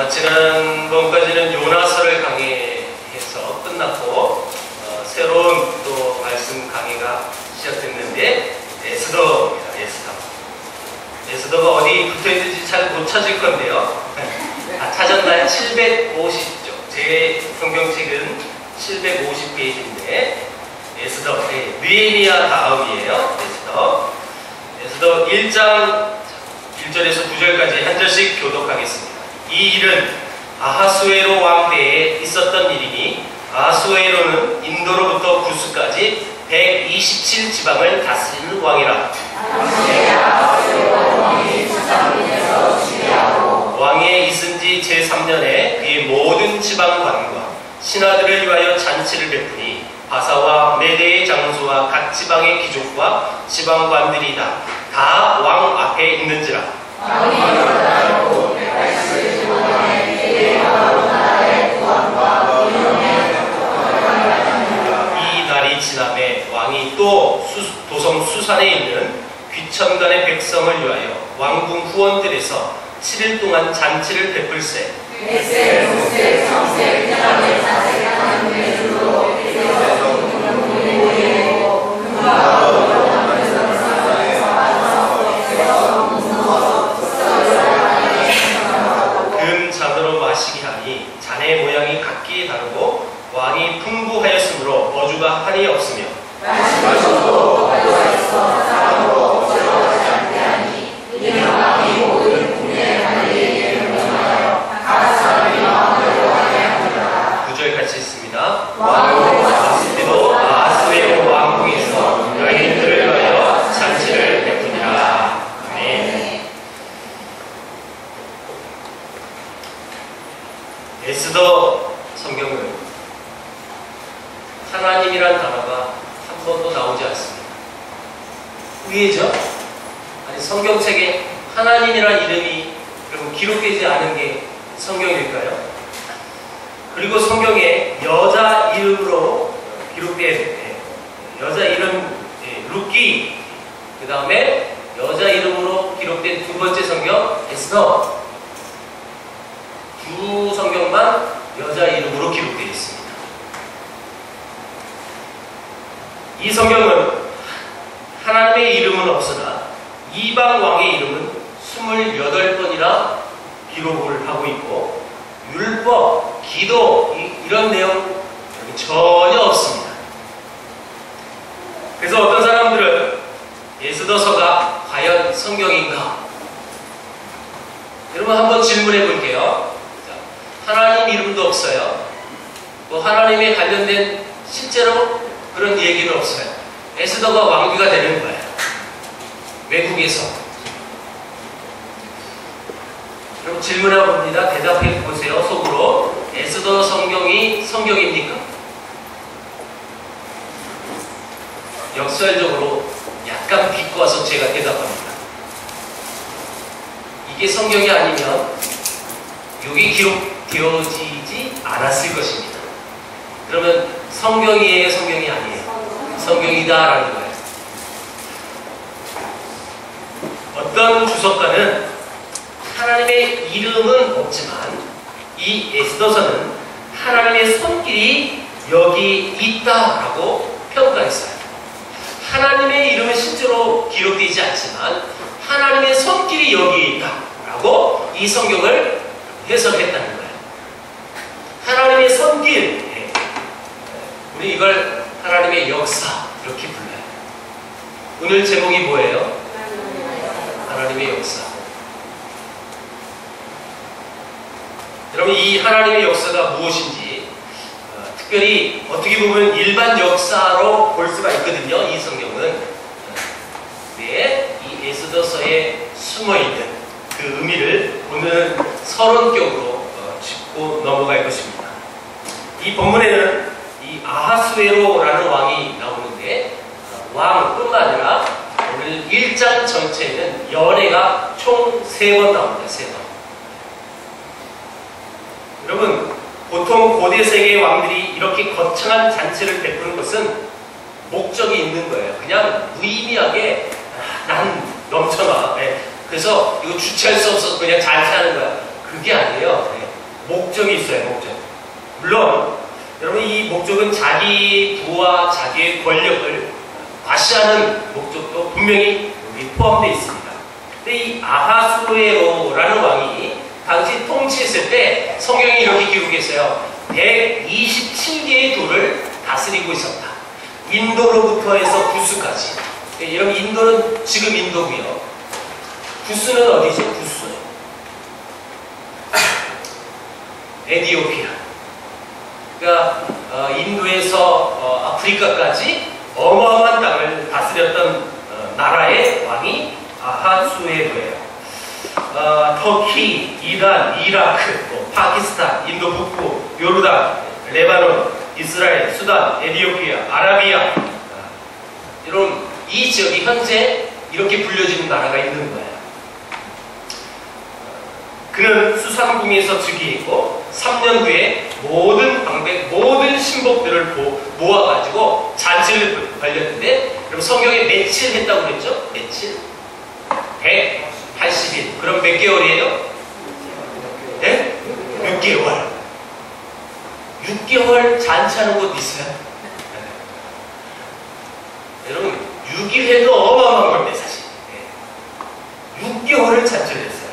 지난번까지는 요나서를 강의해서 끝났고 새로운 또 말씀 강의가 시작됐는데 에스더입니다. 에스더가 어디 붙어있는지 잘 못 찾을 건데요. 찾았나요? 750쪽. 제 성경책은 750페이지인데 에스더, 느헤미야 다음이에요. 에스더 1장 1절에서 9절까지 한 절씩 교독하겠습니다. 이 일은 아하수에로 왕 때에 있었던 일이니 아하수에로는 인도로부터 구스까지 127지방을 다스리는 왕이라. 왕에 있은 지 제3년에 그의 모든 지방관과 신하들을 위하여 잔치를 베푸니 바사와 메대의 장수와 각 지방의 귀족과 지방관들이 다 왕 앞에 있는지라. 이 날이 지남에 왕이 또 도성 수산에 있는 귀천간의 백성을 위하여 왕궁 후원들에서 7일 동안 잔치를 베풀세. 금잔으로 마시게 하니 잔의 모양이 각기 다르고 왕이 풍부하였으므로 어주가 한이 없으며 구절 같이 있습니다. 왕도 아하수에로 왕궁에서 여인들을 위하여 잔치를 베푸니라. 아멘. 에스더 성경은 하나님이란 단어가 한 번도 나오지 않습니다. 의외죠? 아니 성경책에 하나님이란 이름이 그럼 기록되지 않은 게 성경일까요? 그리고 성경에 여자 이름으로 기록된 여자 이름 루키, 그 다음에 여자 이름으로 기록된 두 번째 성경 에스더, 두 성경만 여자 이름으로 기록되어 있습니다. 이 성경은 하나님의 이름은 없으나 이방 왕의 이름은 28번이나 기록을 하고 있고 율법, 기도 이런 내용 여기 전혀 없습니다. 그래서 어떤 사람들은 에스더서가 과연 성경인가? 여러분 한번 질문해 볼게요. 하나님 이름도 없어요. 뭐 하나님에 관련된 실제로 그런 얘기는 없어요. 에스더가 왕비가 되는 거예요. 외국에서. 그럼 질문해 봅니다. 대답해 보세요. 속으로. 에스더 성경이 성경입니까? 역설적으로 약간 비꼬아서 제가 대답합니다. 이게 성경이 아니면 여기 기록되어지지 않았을 것입니다. 그러면 성경이에요? 성경이 아니에요? 성경이다라는 거예요. 어떤 주석가는 하나님의 이름은 없지만 이 에스더서는 하나님의 손길이 여기 있다라고 평가했어요. 하나님의 이름은 실제로 기록되지 않지만 하나님의 손길이 여기 있다라고 이 성경을 해석했다는 거예요. 하나님의 손길, 우리 이걸 하나님의 역사 이렇게 불러요. 오늘 제목이 뭐예요? 하나님의 역사. 여러분 이 하나님의 역사가 무엇인지 특별히 어떻게 보면 일반 역사로 볼 수가 있거든요. 이 성경은 이 에스더서에 숨어있는 그 의미를 오늘은 서론격으로 짚고 넘어갈 것입니다. 이 본문에는 이 아하수에로라는 왕이 나오는데 왕뿐만 아니라 오늘 1장 전체에는 연애가 총 3번 나옵니다. 3번. 여러분 보통 고대 세계의 왕들이 이렇게 거창한 잔치를 베푸는 것은 목적이 있는 거예요. 그냥 무의미하게 난 넘쳐나. 그래서 이거 주체할 수 없어서 그냥 잔치하는 거야. 그게 아니에요. 목적이 있어요, 목적. 물론 여러분 이 목적은 자기 부와 자기의 권력을 과시하는 목적도 분명히 여기 포함되어 있습니다. 근데 이 아하수에로라는 왕이 당시 통치했을 때 성경이 이렇게 기록했어요. 127개의 도를 다스리고 있었다. 인도로부터 해서 구스까지. 여러분 인도는 지금 인도고요. 구스는 어디죠? 구스. 에티오피아. 그러니까 인도에서 아프리카까지 어마어마한 땅을 다스렸던 나라의 왕이 아하수에로예요. 터키, 이란, 이라크, 파키스탄, 인도 북부, 요르단, 레바논, 이스라엘, 수단, 에티오피아, 아라비아 이런 이 지역이 현재 이렇게 불려지는 나라가 있는 거예요. 그는 수산궁에서 즉위했고 3년 후에 모든 방백, 모든 신복들을 모아가지고 잔치를 벌였는데 그럼 성경에 며칠 했다고 그랬죠? 며칠? 180일. 그럼 몇 개월이에요? 네? 6개월. 6개월 잔치하는 곳 있어요? 네. 여러분 6일회도 어마어마한 건데 사실. 네. 6개월을 잔치를 했어요.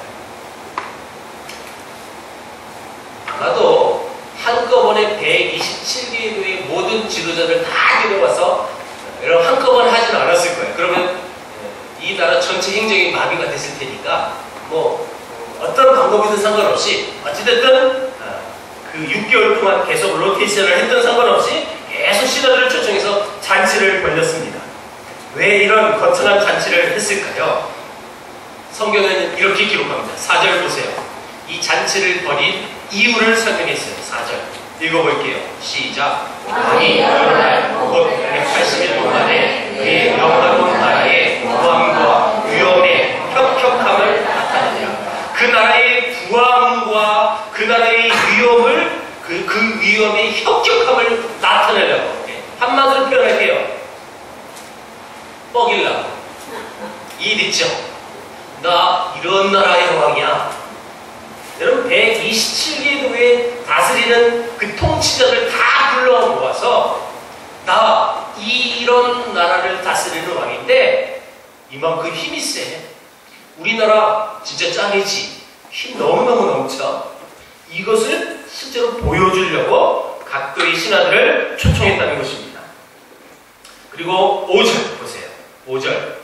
아마도 한꺼번에 127개의 교회의 모든 지도자들 다 데려와서 여러분 한꺼번에 하지는 않았을 거예요. 그러면 이 나라 전체 행정이 마비가 됐을 테니까 뭐 어떤 방법이든 상관없이 어찌됐든 그 6개월 동안 계속 로테이션을 했던 상관없이 계속 신하들을 초청해서 잔치를 벌였습니다. 왜 이런 거창한 잔치를 했을까요? 성경에는 이렇게 기록합니다. 4절 보세요. 이 잔치를 벌인 이유를 설명했어요. 4절 읽어볼게요. 시작. 왕이 여러 날 곧 180일 동안에 그의 영화로운 나라의 부함과 위엄의 혁혁함을 나타내라. 그 나라의 부함과 그 나라의 위엄을 그 위엄의 혁혁함을 나타내려고. 한마디로 표현할게요. 뻐길라고. 이해됐죠? 나 이런 나라의 왕이야. 여러분 127개의 도에 다스리는 그 통치자들 다 불러 모아서 나 이런 나라를 다스리는 왕인데 이만큼 힘이 세. 우리나라 진짜 짱이지. 힘 너무너무 넘쳐. 이것을 실제로 보여주려고 각도의 신하들을 초청했다는 것입니다. 그리고 5절 보세요. 5절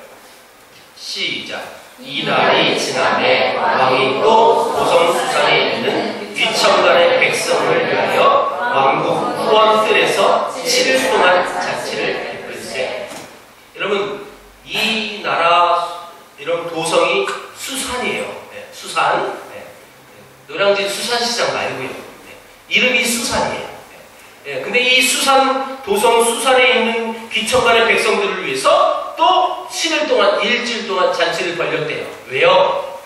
시작. 이 날이 지나매 왕이 또 고성수산에 있는 위천간의 백성을 위하여 왕국 후원뜰에서 7일 동안 잔치를 베풀세. 여러분 이 나라 이런 도성이 수산이에요. 네, 수산. 네. 노량진 수산시장 말고요. 네. 이름이 수산이에요. 네. 근데 이 수산 도성 수산에 있는 귀천간의 백성들을 위해서 또 7일 동안 일주일 동안 잔치를 벌였대요. 왜요?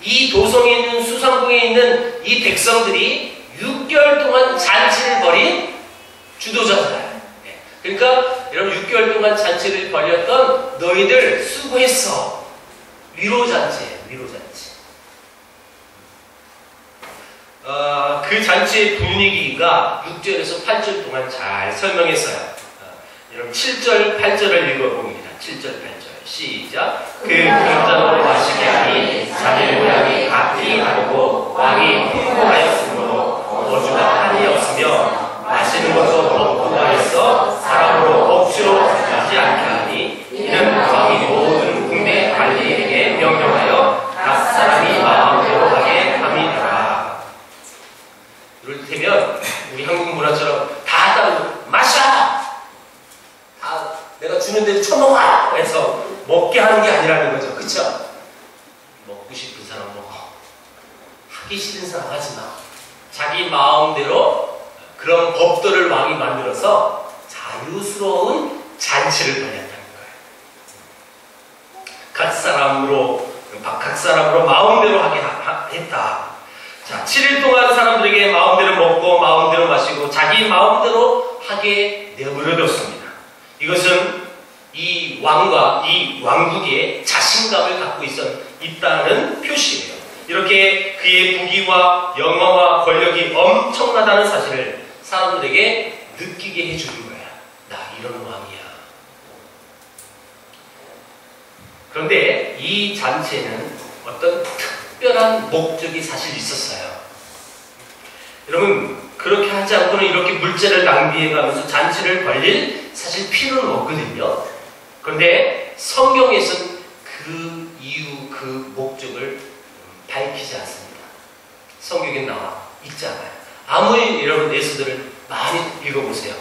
이 도성에 있는 수산궁에 있는 이 백성들이 6개월 동안 잔치를 벌인 주도자잖아요. 네. 그러니까 여러분 6개월 동안 잔치를 벌였던 너희들 수고했어. 위로잔치예요. 위로잔치. 그 잔치의 분위기가 6절에서 8절 동안 잘 설명했어요. 여러분 7절, 8절을 읽어봅니다. 7절, 8절 시작. 그 금잔으로 마시게 하니 자기 모양이 각기 다르고 왕이 풍부하였으므로 어주가 한이 없으며 마시는 것도 복부하였어 사람으로 억지로 하지 않게 하니 이는 왕이 모든 국내 관리에게 명령하여 각 사람이 마음대로 하게 함이라. 이를테면 우리 한국 문화처럼 다 따르고 마셔! 내가 주는 대로 처먹어! 해서 먹게 하는 게 아니라는 거죠. 그쵸? 먹고 싶은 사람 먹어. 하기 싫은 사람 하지 마. 자기 마음대로 그런 법도를 왕이 만들어서 자유스러운 잔치를 벌였다는 거예요. 각 사람으로 마음대로 하게 했다. 자, 7일 동안 사람들에게 마음대로 먹고 마음대로 마시고 자기 마음대로 하게 내버려뒀습니다. 이것은 이 왕과 이 왕국에 자신감을 갖고 있다는 표시예요. 이렇게 그의 부귀와 영화와 권력이 엄청나다는 사실을 사람들에게 느끼게 해주는 거야. 나 이런 왕이야. 그런데 이 잔치에는 어떤 특별한 목적이 사실 있었어요. 여러분, 그렇게 하지 않고는 이렇게 물자를 낭비해가면서 잔치를 벌릴 사실 필요는 없거든요. 그런데 성경에서는 그 이유, 그 목적을 밝히지 않습니다. 성경에 나와 있지 않아요. 아무리 여러분 예수들을 많이 읽어보세요.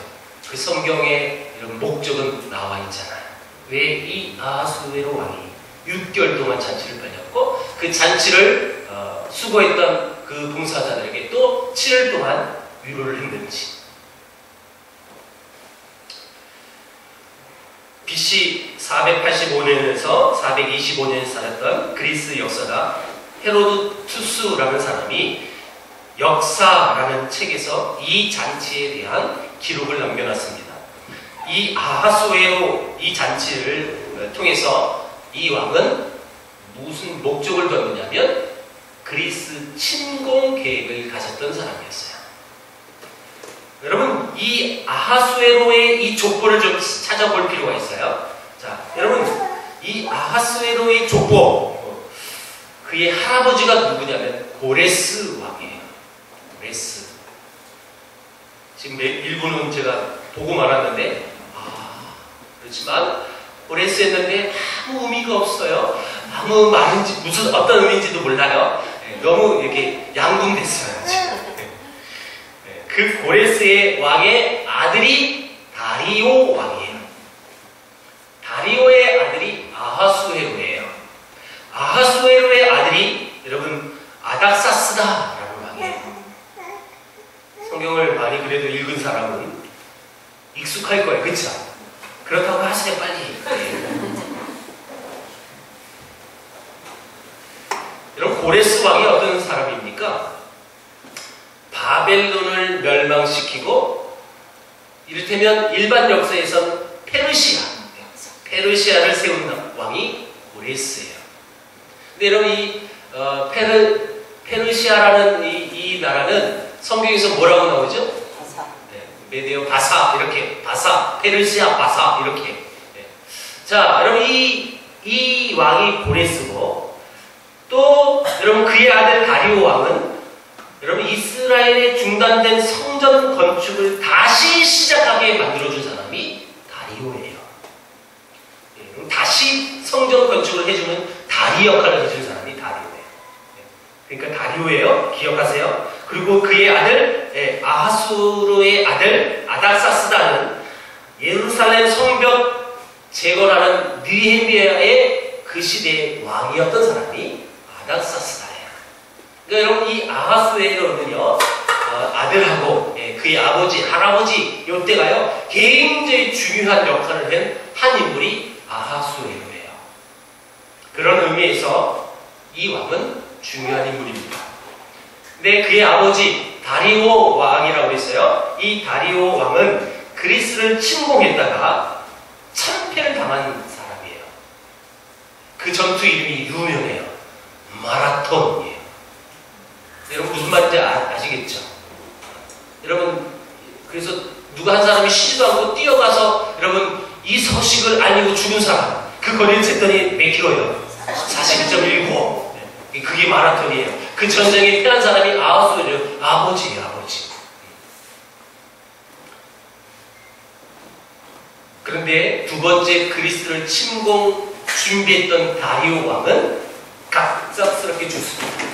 그 성경에 이런 목적은 나와 있잖아요. 왜 이 아하수에로 왕이 6개월 동안 잔치를 벌였고 그 잔치를 수고했던 그 봉사자들에게 또 7일 동안 위로를 했는지. BC 485년에서 425년에 살았던 그리스 역사가 헤로도투스라는 사람이 역사라는 책에서 이 잔치에 대한 기록을 남겨놨습니다. 이 아하수에로 이 잔치를 통해서 이 왕은 무슨 목적을 뒀느냐면 그리스 침공 계획을 가졌던 사람이었어요. 여러분, 이 아하수에로의 이 족보를 좀 찾아볼 필요가 있어요. 자, 여러분, 이 아하수에로의 족보, 그의 할아버지가 누구냐면 고레스 왕이에요. 고레스. 지금 일부는 제가 보고 말았는데, 그렇지만 고레스 했는데 아무 의미가 없어요. 아무 말인지 무슨 어떤 의미인지도 몰라요. 너무 이렇게 양궁됐어요. 지금. 그 고레스의 왕의 아들이 다리오 왕이에요. 다리오의 아들이 아하수에로예요. 아하수에로의 아들이 여러분 아닥사스다라는 왕이에요. 성경을 많이 그래도 읽은 사람은 익숙할 거예요. 그렇죠? 그렇다고 하세요 빨리. 여러분 고레스 왕이 어떤 사람입니까? 바벨론을 멸망시키고 이를테면 일반 역사에선 페르시아를 세운 왕이 고레스예요. 근데 여러분 이 페르시아라는 이 나라는 성경에서 뭐라고 나오죠? 바사. 네, 메데오 바사 이렇게 바사 페르시아 바사 이렇게. 네. 자 여러분 이 왕이 고레스고 또 여러분 그의 아들 다리오 왕은 여러분 이스라엘의 중단된 성전 건축을 다시 시작하게 만들어준 사람이 다리오예요. 예, 다시 성전 건축을 해주는 다리 역할을 해준 사람이 다리오예요. 예, 그러니까 다리오예요. 기억하세요. 그리고 그의 아들 아하수르의 아들 아닥사스다는 예루살렘 성벽 재건하는 느헤미야의 그 시대의 왕이었던 사람이 아닥사스다예요. 그러니까 여러분 이 아하수에로는요 아들하고 그의 아버지, 할아버지 이때가요 굉장히 중요한 역할을 한 인물이 아하수에로예요. 그런 의미에서 이 왕은 중요한 인물입니다. 근데 그의 아버지 다리오 왕이라고 했어요. 이 다리오 왕은 그리스를 침공했다가 참패를 당한 사람이에요. 그 전투 이름이 유명해요. 마라톤이에요. 여러분 무슨 말인지 아시겠죠? 여러분 그래서 누가 한 사람이 쉬지도 않고 뛰어가서 여러분 이 서식을 알리고 죽은 사람 그 거리를 쟀더니 몇 킬로예요? 41.19. 그게 마라톤이에요. 그 전쟁에 패한 사람이 아하수에로 아버지예요. 아버지. 그런데 두 번째 그리스를 침공 준비했던 다리오 왕은 갑작스럽게 죽습니다.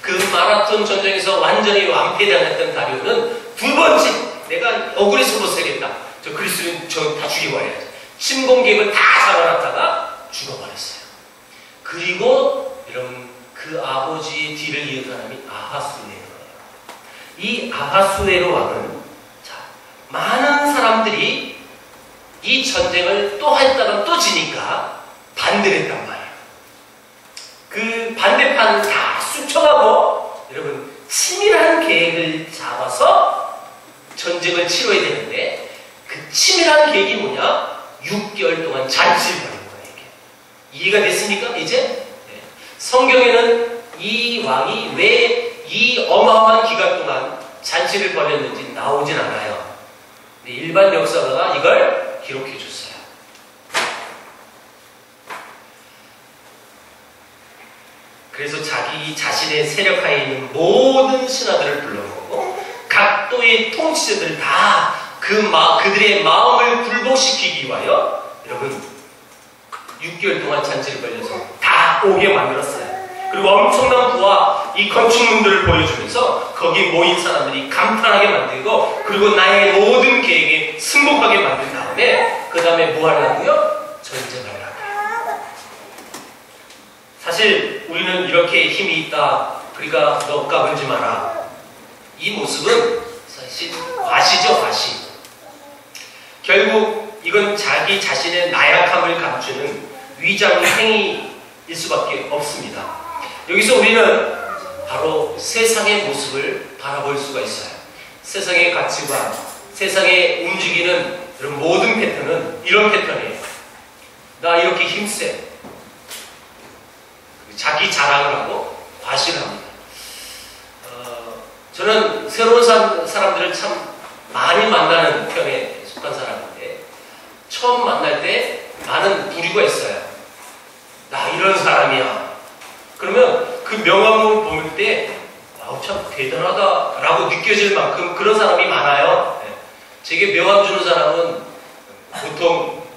그 마라톤 전쟁에서 완전히 완패당했던 다리오는 두 번째 내가 억울해서 못 살겠다. 저 그리스는 저 다 죽여버려야지. 침공 계획을 다 잡아놨다가 죽어버렸어요. 그리고 여러분 그 아버지의 뒤를 이은 사람이 아하수에로예요. 이 아하수에로 왕은 많은 사람들이 이 전쟁을 또 했다가 또 지니까 반대를 했단 말이에요. 그 반대판 다 숙청하고 여러분 치밀한 계획을 잡아서 전쟁을 치러야 되는데 그 치밀한 계획이 뭐냐? 6개월 동안 잔치를 벌인 거예요. 이게. 이해가 됐습니까? 이제? 네. 성경에는 이 왕이 왜 이 어마어마한 기간 동안 잔치를 벌였는지 나오진 않아요. 근데 일반 역사가가 이걸 기록해 줬어요. 그래서 자기 자신의 세력하에 있는 모든 신하들을 불러놓고 각 또의 통치자들 다 그들의 마음을 굴복시키기 위하여 여러분 6개월 동안 잔치를 벌여서 다 오게 만들었어요. 그리고 엄청난 부와 이 건축물들을 보여주면서 거기 모인 사람들이 감탄하게 만들고 그리고 나의 모든 계획에 승복하게 만든 다음에 그 다음에 뭐 하려고요? 전쟁을 하려고. 사실 우리는 이렇게 힘이 있다. 그러니까 너 까불지 마라. 이 모습은 사실 과시죠, 과시. 결국 이건 자기 자신의 나약함을 감추는 위장 행위일 수밖에 없습니다. 여기서 우리는 바로 세상의 모습을 바라볼 수가 있어요. 세상의 가치관, 세상에 움직이는 이런 모든 패턴은 이런 패턴이에요. 나 이렇게 힘세. 자기 자랑을 하고 과시를 합니다. 저는 새로운 사람들을 참 많이 만나는 편에 속한 사람인데 처음 만날 때 나는 부리고 했어요. 나 이런 사람이야. 그러면 그 명함을 볼 때 와우 참 대단하다라고 느껴질 만큼 그런 사람이 많아요. 제게 명함 주는 사람은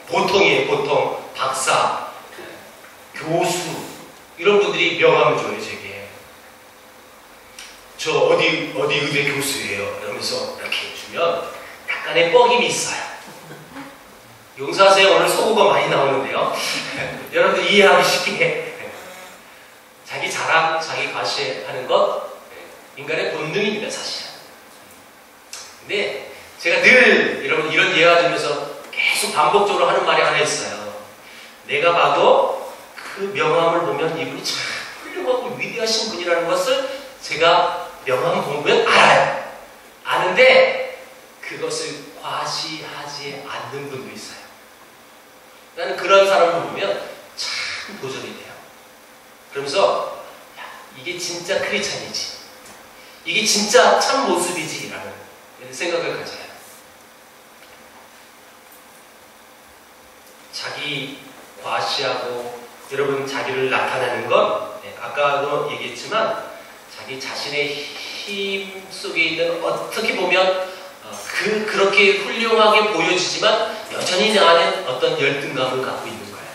보통이에요. 보통 박사, 교수 이런 분들이 명함을 줘요. 제게 저 어디 의대 교수예요. 이러면서 이렇게 주면 약간의 뻐김이 있어요. 용서하세요. 오늘 소고가 많이 나오는데요. 여러분들 이해하기 쉽게 자기 자랑, 자기 과시하는 것 인간의 본능입니다, 사실. 근데 제가 늘 여러분 이런 예화 들으면서 계속 반복적으로 하는 말이 하나 있어요. 내가 봐도 그 명함을 보면 이분이 참 훌륭하고 위대하신 분이라는 것을 제가 명함 보면 알아요. 아는데 그것을 과시하지 않는 분도 있어요. 나는 그런 사람을 보면 참 도전이 돼요. 그러면서 야, 이게 진짜 크리스찬이지. 이게 진짜 참 모습이지 라는 생각을 가져요. 자기 과시하고 여러분 자기를 나타내는 건 아까도 얘기했지만 자기 자신의 힘 속에 있는 어떻게 보면 그렇게 훌륭하게 보여지지만 여전히 내 안에 어떤 열등감을 갖고 있는 거예요.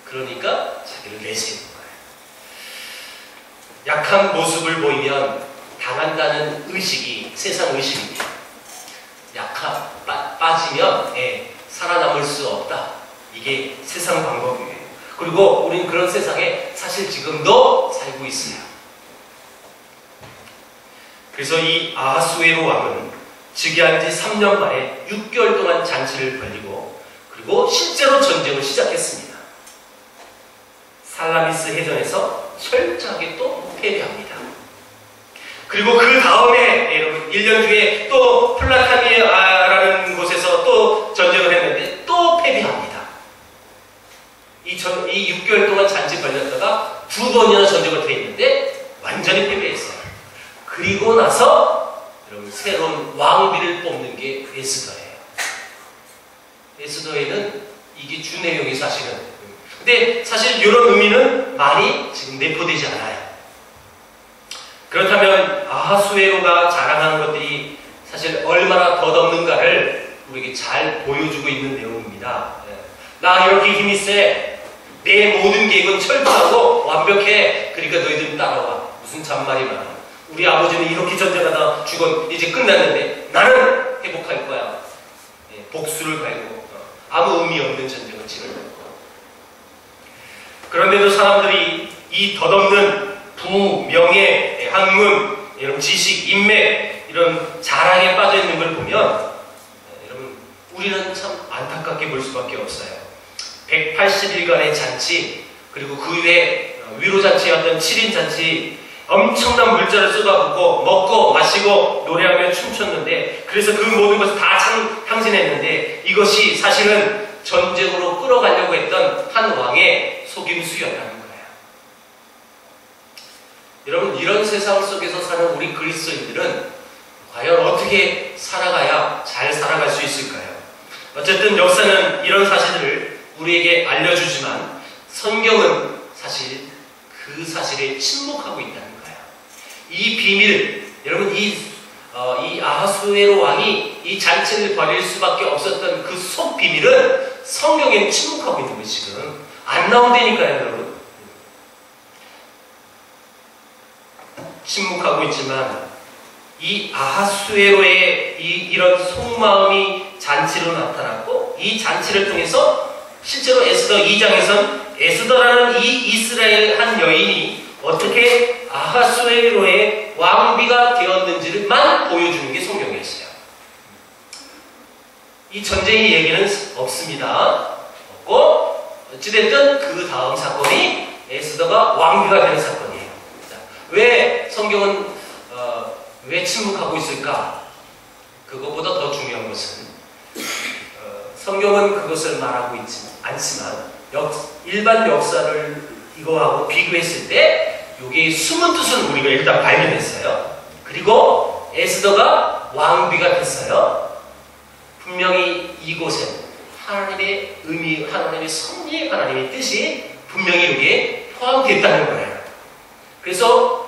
그러니까 자기를 내세우는 거예요. 약한 모습을 보이면 당한다는 의식이 세상 의식입니다. 빠지면 살아남을 수 없다. 이게 세상 방법이에요. 그리고 우리는 그런 세상에 사실 지금도 살고 있어요. 그래서 이 아하수에로 왕은 즉위한 지 3년 만에 6개월 동안 잔치를 벌이고 그리고 실제로 전쟁을 시작했습니다. 살라미스 해전에서 철저하게 또 패배합니다. 그리고 그 다음에 여러분 1년 뒤에 또 플라타니아라는 곳에서 또 전쟁을 했는데 또 패배합니다. 이 6개월 동안 잔치 벌렸다가 2번이나 전쟁을 했는데 완전히 패배했어요. 그리고 나서 여러분 새로운 왕비를 뽑는 게 에스더예요. 에스더에는 이게 주 내용이 사실은. 근데 사실 이런 의미는 많이 지금 내포되지 않아요. 그렇다면 아하수에로가 자랑하는 것들이 사실 얼마나 덧없는가를 우리에게 잘 보여주고 있는 내용입니다. 나 이렇게 힘이 세. 내 모든 계획은 철저하고 완벽해. 그러니까 너희들 따라와. 무슨 잔말이 많아. 우리 아버지는 이렇게 전쟁하다 죽어 이제 끝났는데 나는 회복할 거야. 복수를 갈고 아무 의미 없는 전쟁을 치를 거야. 그런데도 사람들이 이 덧없는 부, 명예, 학문, 이런 지식, 인맥 이런 자랑에 빠져 있는 걸 보면 여러분 우리는 참 안타깝게 볼 수밖에 없어요. 180일간의 잔치 그리고 그 외에 위로잔치였던 7인 잔치 엄청난 물자를 쏟아붓고 먹고 마시고 노래하며 춤췄는데 그래서 그 모든 것을 다 향신했는데 이것이 사실은 전쟁으로 끌어가려고 했던 한 왕의 속임수였다는 거예요. 여러분, 이런 세상 속에서 사는 우리 그리스도인들은 과연 어떻게 살아가야 잘 살아갈 수 있을까요? 어쨌든 역사는 이런 사실들을 우리에게 알려주지만 성경은 사실 그 사실에 침묵하고 있다는 거예요. 이 비밀, 여러분, 이 아하수에로 왕이 이 잔치를 벌일 수밖에 없었던 그 속 비밀은 성경에 침묵하고 있는 거예요. 지금 안 나온다니까요, 여러분. 침묵하고 있지만 이 아하수에로의 이런 속마음이 잔치로 나타났고, 이 잔치를 통해서 실제로 에스더 2장에선 에스더라는 이 이스라엘 한 여인이 어떻게 아하수에로의 왕비가 되었는지를만 보여주는 게 성경이었어요. 이 전쟁의 얘기는 없습니다. 없고, 어찌됐든 그 다음 사건이 에스더가 왕비가 되는 사건이에요. 왜 성경은 왜 침묵하고 있을까? 그것보다 더 중요한 것은 성경은 그것을 말하고 있지 않지만 일반 역사를 이거하고 비교했을 때 이게 숨은 뜻은 우리가 일단 발견했어요. 그리고 에스더가 왕비가 됐어요. 분명히 이곳에 하나님의 의미, 하나님의 섭리, 하나님의 뜻이 분명히 여기에 포함됐다는 거예요. 그래서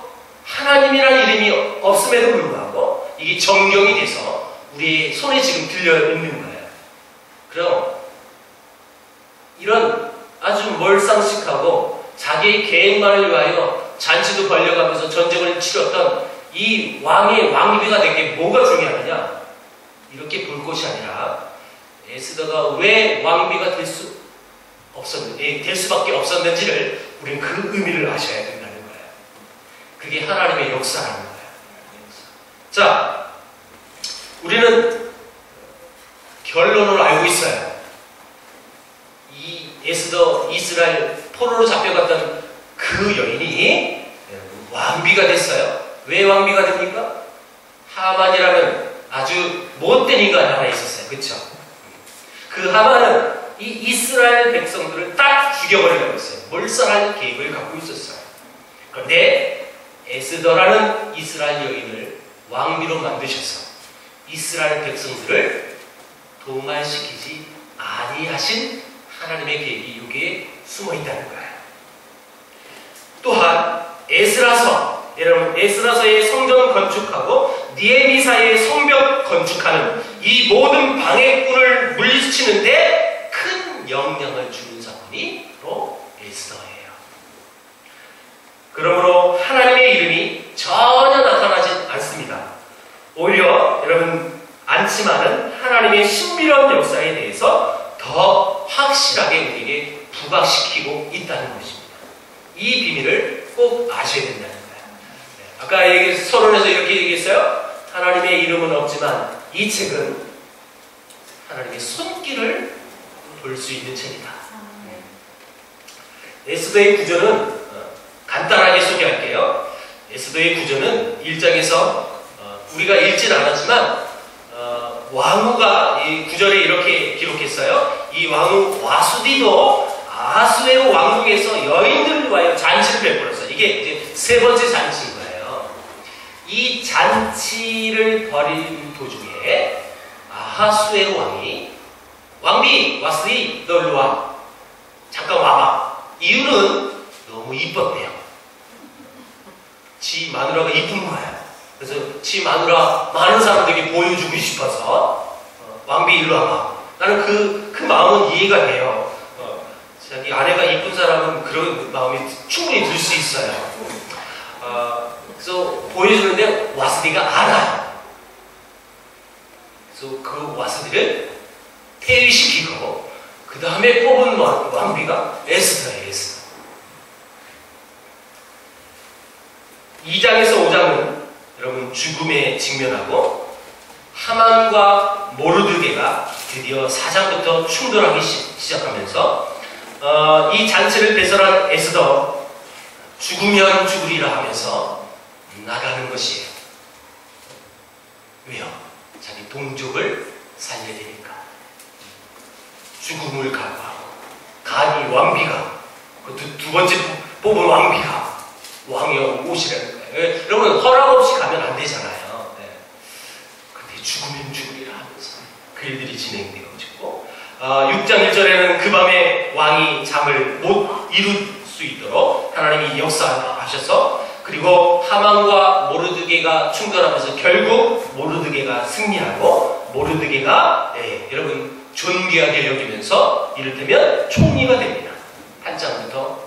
하나님이라는 이름이 없음에도 불구하고 이게 정경이 돼서 우리 손에 지금 들려 있는 거예요. 그럼 이런 아주 몰상식하고 자기의 계획만을 위하여 잔치도 벌려가면서 전쟁을 치렀던 이 왕의 왕비가 된 게 뭐가 중요하느냐? 이렇게 볼 것이 아니라 에스더가 왜 왕비가 될 수밖에 없었는지를 우리는 그 의미를 아셔야 된다는 거예요. 그게 하나님의 역사라는 거예요. 자, 우리는 결론을 알고 있어요. 이 에스더 이스라엘 포로로 잡혀갔던 그 여인이 왕비가 됐어요. 왜 왕비가 됩니까? 하만이라는 아주 못된 인간이 하나 있었어요. 그렇죠? 그 하만은 이 이스라엘 백성들을 딱 죽여버리려고 했어요. 몰살할 계획을 갖고 있었어요. 그런데 에스더라는 이스라엘 여인을 왕비로 만드셔서 이스라엘 백성들을 도말시키지 아니하신 하나님의 계획이 여기에 숨어 있다는 거예요. 또한 에스라서, 여러분, 에스라서의 성전 건축하고 느헤미야의 성벽 건축하는 이 모든 방해꾼을 물리치는데 큰 영향을 주는 사건이 바로 에스더예요. 그러므로 하나님의 이름이 전혀 나타나지 않습니다. 오히려 여러분 않지만은 하나님의 신비로운 역사에 대해서 더 확실하게 우리에게 부각시키고 있다는 것입니다. 이 비밀을 꼭 아셔야 된다는 거예요. 아까 서론에서 이렇게 얘기했어요. 하나님의 이름은 없지만 이 책은 하나님의 손길을 볼 수 있는 책이다. 에스더의 구조는 간단하게 소개할게요. 에스더의 구조는 1장에서 우리가 읽진 않았지만 왕후가 이 구절에 이렇게 기록했어요. 이 왕후 와수디도 아하수에로 왕궁에서 여인들을 위하여 잔치를 베풀었어요. 이게 이제 세 번째 잔치인 거예요. 이 잔치를 벌인 도중에 아하수에로 왕이 왕비 와수디 너 일로 와. 잠깐 와봐. 이유는 너무 이뻤대요. 지 마누라가 이쁜 거예요. 그래서 지 마누라 많은 사람들에게 보여주고 싶어서 왕비 일로 와봐. 나는 그 마음은 이해가 돼요. 자기 아내가 이쁜 사람은 그런 마음이 충분히 들 수 있어요. 그래서 보여주는데 와스디가 알아요. 그래서 그 와스디를 폐위시키고 그 다음에 뽑은 왕비가 에스더예요. 에스더. 2장에서 5장은 여러분 죽음에 직면하고 하만과 모르드게가 드디어 4장부터 충돌하기 시작하면서 이 잔치를 배설한 에스더 죽으면 죽으리라 하면서 나가는 것이에요. 왜요? 자기 동족을 살려야 되니까. 죽음을 각오하고 감히 왕비가 두 번째 뽑은 왕비가 왕이여 오시라는 거예요. 여러분 허락 없이 가면 안 되잖아요. 그런데 죽으면 죽으리라 하면서 그 일들이 진행되어지고 6장 1절에는 그 밤에 왕이 잠을 못 이룰 수 있도록 하나님이 역사하셔서 그리고 하만과 모르드게가 충돌하면서 결국 모르드게가 승리하고 모르드게가 여러분 존귀하게 여기면서 이를테면 총리가 됩니다. 8장부터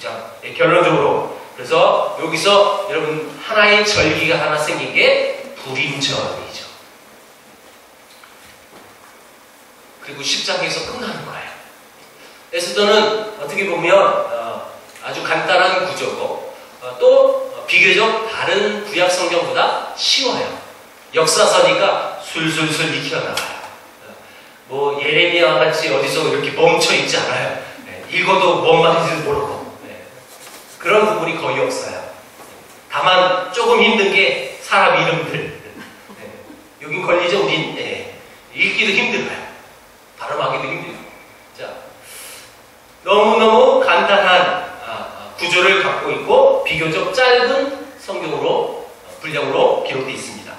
9장 결론적으로 그래서 여기서 여러분 하나의 절기가 하나 생긴 게 불임절이죠. 그리고 10장에서 끝나는 거예요. 에스더는 어떻게 보면 아주 간단한 구조고 또 비교적 다른 구약 성경보다 쉬워요. 역사서니까 술술술 익혀나가요. 뭐 예레미야 같이 어디서 이렇게 멈춰 있지 않아요. 읽어도 뭔 말인지 모르고 그런 부분이 거의 없어요. 다만 조금 힘든 게 사람 이름들. 여긴 걸리죠. 우린 읽기도 힘들어요. 발음하기도 힘들고. 자, 너무너무 간단한 구조를 갖고 있고 비교적 짧은 성경으로 분량으로 기록되어 있습니다.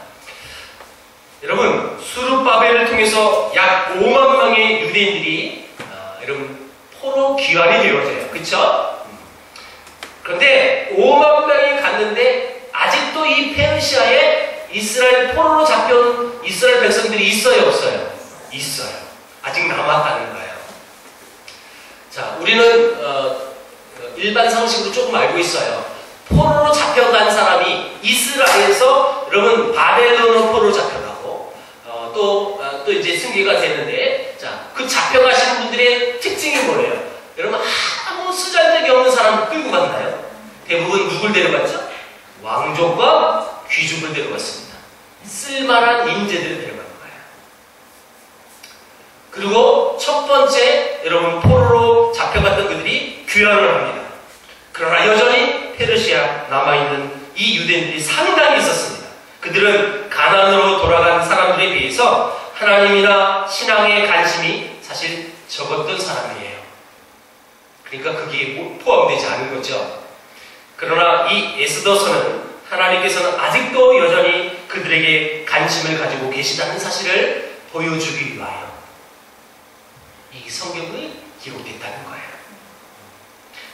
여러분 수룹바벨을 통해서 약 5만 명의 유대인들이 여러분 포로 귀환이 되어져요. 그쵸? 그런데 5만 명이 갔는데 아직도 이 페르시아에 이스라엘 포로로 잡혀온 이스라엘 백성들이 있어요? 없어요? 있어요. 아직 남았다는 거예요. 자, 우리는 일반 상식으로 조금 알고 있어요. 포로로 잡혀간 사람이 이스라엘에서 여러분 바벨론으로 포로로 잡혀가고 또 이제 승계가 되는데 자, 그 잡혀가시는 분들의 특징이 뭐예요? 여러분 아무 쓰잘데기 없는 사람 끌고 갔나요? 대부분 누굴 데려갔죠? 왕족과 귀족을 데려갔습니다. 쓸만한 인재들을 데려간 거예요. 그리고 첫 번째 여러분 포로로 잡혀갔던 그들이 귀환을 합니다. 그러나 여전히 페르시아 남아있는 이 유대인들이 상당히 있었습니다. 그들은 가나안으로 돌아간 사람들에 비해서 하나님이나 신앙에 관심이 사실 적었던 사람이에요. 그러니까 그게 포함되지 않은 거죠. 그러나 이 에스더서는 하나님께서는 아직도 여전히 그들에게 관심을 가지고 계시다는 사실을 보여주기 위하여 이 성경이 기록됐다는 거예요.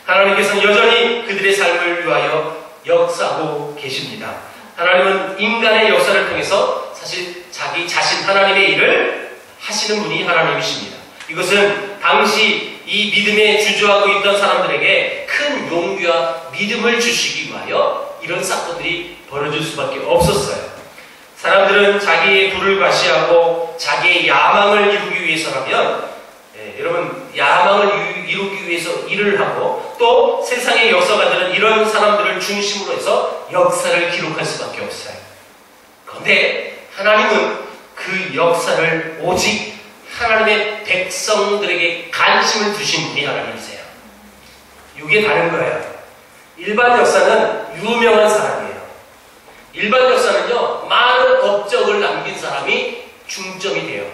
하나님께서는 여전히 그들의 삶을 위하여 역사하고 계십니다. 하나님은 인간의 역사를 통해서 사실 자기 자신 하나님의 일을 하시는 분이 하나님이십니다. 이것은 당시 이 믿음에 주저하고 있던 사람들에게 큰 용기와 믿음을 주시기 위하여 이런 사건들이 벌어질 수밖에 없었어요. 사람들은 자기의 부를 과시하고 자기의 야망을 이루기 위해서라면 여러분 야망을 이루기 위해서 일을 하고 또 세상의 역사가들은 이런 사람들을 중심으로 해서 역사를 기록할 수밖에 없어요. 그런데 하나님은 그 역사를 오직 하나님의 백성들에게 관심을 두신 분이 하나님이세요. 이게 다른 거예요. 일반 역사는 유명한 사람이에요. 일반 역사는요 많은 업적을 남긴 사람이 중점이 돼요.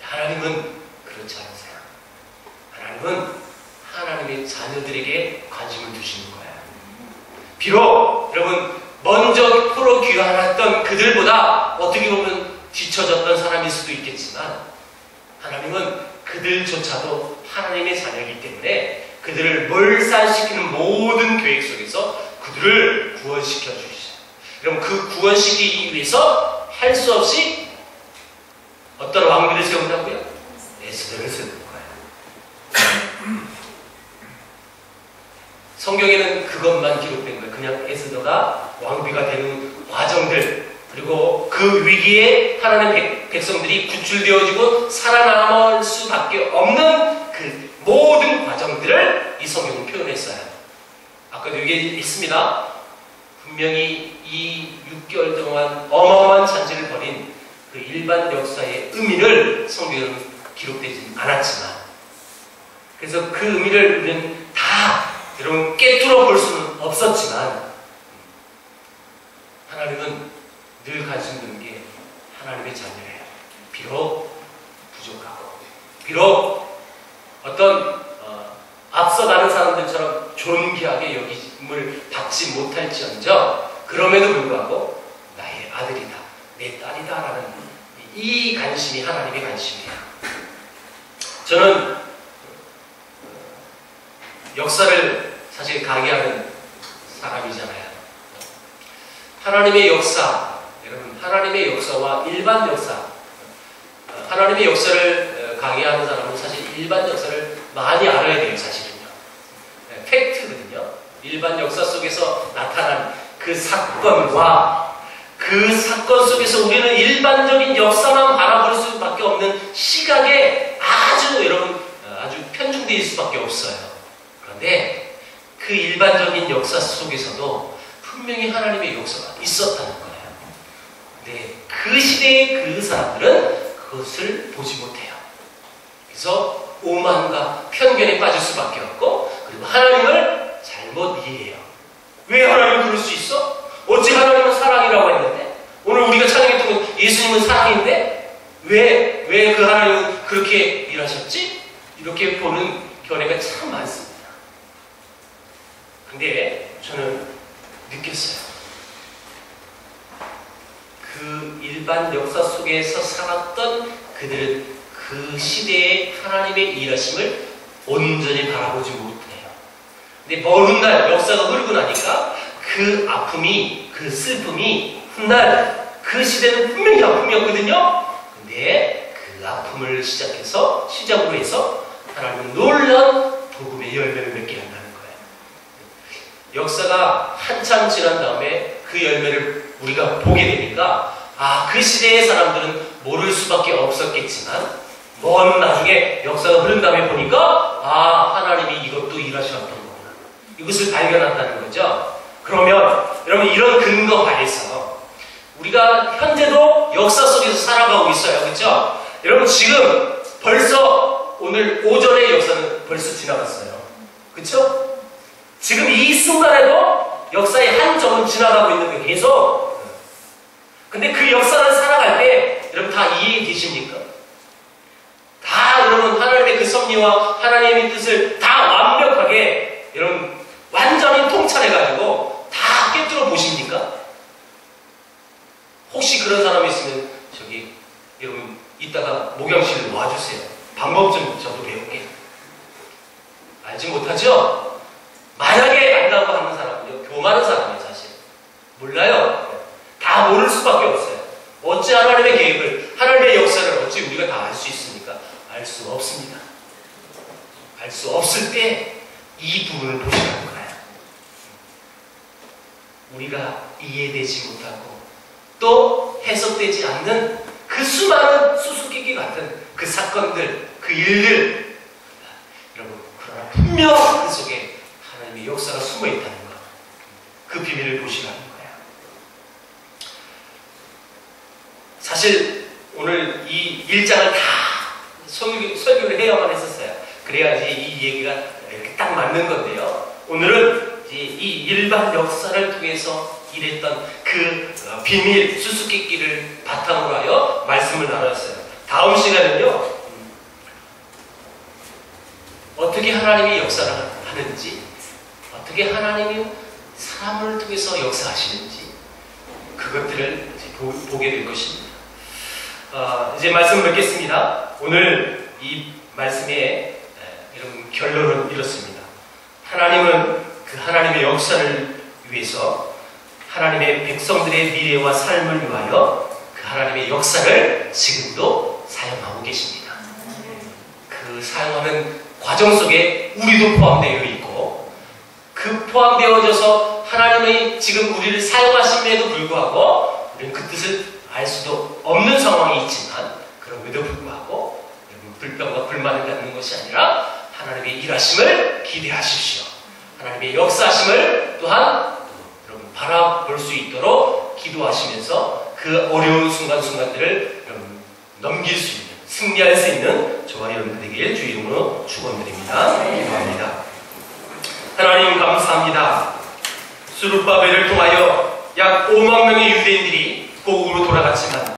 하나님은 그렇지 않으세요. 하나님은 하나님의 자녀들에게 관심을 두시는 거예요. 비록 여러분 먼저 포로 귀환했던 그들보다 어떻게 보면 뒤처졌던 사람일 수도 있겠지만 하나님은 그들조차도 하나님의 자녀이기 때문에 그들을 몰살시키는 모든 계획 속에서 그들을 구원시켜 주시죠. 여러분 그 구원시키기 위해서 할 수 없이 어떤 왕비를 세운다고요? 에스더를 세우는 거예요. 성경에는 그것만 기록된 거예요. 그냥 에스더가 왕비가 되는 과정들 그리고 그 위기에 하나님 백성들이 구출되어지고 살아남을 수밖에 없는 그 모든 과정들을 이 성경은 표현했어요. 아까도 얘기했습니다. 분명히 이 6개월 동안 어마어마한 잔치를 벌인 그 일반 역사의 의미를 성경은 기록되지 않았지만 그래서 그 의미를 우리는 다 여러분 깨뚫어 볼 수는 없었지만 하나님은 늘 관심 두는 게 하나님의 자녀예요. 비록 부족하고 비록 어떤 앞서가는 사람들처럼 존귀하게 여김을 받지 못할지언정 그럼에도 불구하고 나의 아들이다, 내 딸이다 라는 이 관심이 하나님의 관심이에요. 저는 역사를 사실 가게하는 사람이잖아요. 하나님의 역사, 여러분, 하나님의 역사와 일반 역사, 하나님의 역사를 가게하는 사람은 사실 일반 역사를 많이 알아야 돼요, 사실은요. 팩트거든요. 일반 역사 속에서 나타난 그 사건과 그 사건 속에서 우리는 일반적인 역사만 바라볼 수밖에 없는 시각에 여러분, 아주 편중되어 수밖에 없어요. 그런데 그 일반적인 역사 속에서도 분명히 하나님의 역사가 있었다는 거예요. 근데 그 시대의 그 사람들은 그것을 보지 못해요. 그래서 오만과 편견에 빠질 수밖에 없고, 그리고 하나님을 잘못 이해해요. 왜 하나님은 그럴 수 있어? 어찌 하나님은 사랑이라고 했는데? 오늘 우리가 찬양했던 건 예수님은 사랑인데? 왜 그 하나님은 그렇게 일하셨지? 이렇게 보는 견해가 참 많습니다. 근데 저는 느꼈어요. 그 일반 역사 속에서 살았던 그들은 그 시대의 하나님의 일하심을 온전히 바라보지 못해요. 근데 먼 훗날 역사가 흐르고 나니까 그 아픔이, 그 슬픔이 훗날 그 시대는 분명히 아픔이었거든요. 근데 그 아픔을 시작으로 해서 하나님은 놀라운 복음의 열매를 맺게 한다는 거예요. 역사가 한참 지난 다음에 그 열매를 우리가 보게 되니까 그 시대의 사람들은 모를 수밖에 없었겠지만 먼 나중에 역사가 흐른 다음에 보니까 하나님이 이것도 일하셨던 거구나. 이것을 발견한다는 거죠. 그러면 여러분, 이런 근거 하에서 우리가 현재도 역사 속에서 살아가고 있어요. 그렇죠? 여러분, 지금 벌써 오늘 오전의 역사는 벌써 지나갔어요. 그렇죠? 지금 이 순간에도 역사의 한 점은 지나가고 있는 거예요. 계속. 근데 그 역사를 살아갈 때 여러분 다 이해해 계십니까? 다 여러분 하나님의 그 섭리와 하나님의 뜻을 다 완벽하게 여러분 완전히 통찰해가지고 다 깨뜨려 보십니까? 혹시 그런 사람이 있으면 저기 여러분 이따가 목양실로 와주세요. 방법 좀 저도 배울게요. 알지 못하죠? 만약에 안다고 하는 사람은요, 교만한 사람이에요. 사실 몰라요. 다 모를 수밖에 없어요. 어찌 하나님의 계획을, 하나님의 역사를 어찌 우리가 다 알 수 있습니까? 알 수 없습니다. 알 수 없을 때 이 부분을 보시라는 거예요. 우리가 이해되지 못하고 또 해석되지 않는 그 수많은 수수께끼 같은 그 사건들, 그 일들, 여러분, 그러나 분명 그 속에 하나님의 역사가 숨어 있다는 것, 그 비밀을 보시라는 거예요. 사실 오늘 이 1장을 다 설교를 해야만 했었어요. 그래야지 이 얘기가 이렇게 딱 맞는 건데요. 오늘은 이 일반 역사를 통해서 일했던 그 비밀, 수수께끼를 바탕으로 하여 말씀을 나눴어요. 다음 시간은요, 어떻게 하나님이 역사를 하는지, 어떻게 하나님이 사람을 통해서 역사하시는지, 그것들을 이제 보게 될 것입니다. 이제 말씀 맺겠습니다. 오늘 이 말씀의 여러분 결론은 이렇습니다. 하나님은 그 하나님의 역사를 위해서 하나님의 백성들의 미래와 삶을 위하여 그 하나님의 역사를 지금도 사용하고 계십니다. 그 사용하는 과정 속에 우리도 포함되어 있고, 그 포함되어져서 하나님의 지금 우리를 사용하심에도 불구하고 우리는 그 뜻을 알 수도 없는 상황이 있지만, 그럼에도 불구하고 불평과 불만을 갖는 것이 아니라 하나님의 일하심을 기대하십시오. 하나님의 역사하심을 또한 여러분 바라볼 수 있도록 기도하시면서 그 어려운 순간순간들을 여러분 넘길 수 있는, 승리할 수 있는 저와 여러분 되길 주 이름으로 축원드립니다. 기도합니다. 하나님 감사합니다. 수룹바벨을 통하여 약 5만 명의 유대인들이 고국으로 돌아갔지만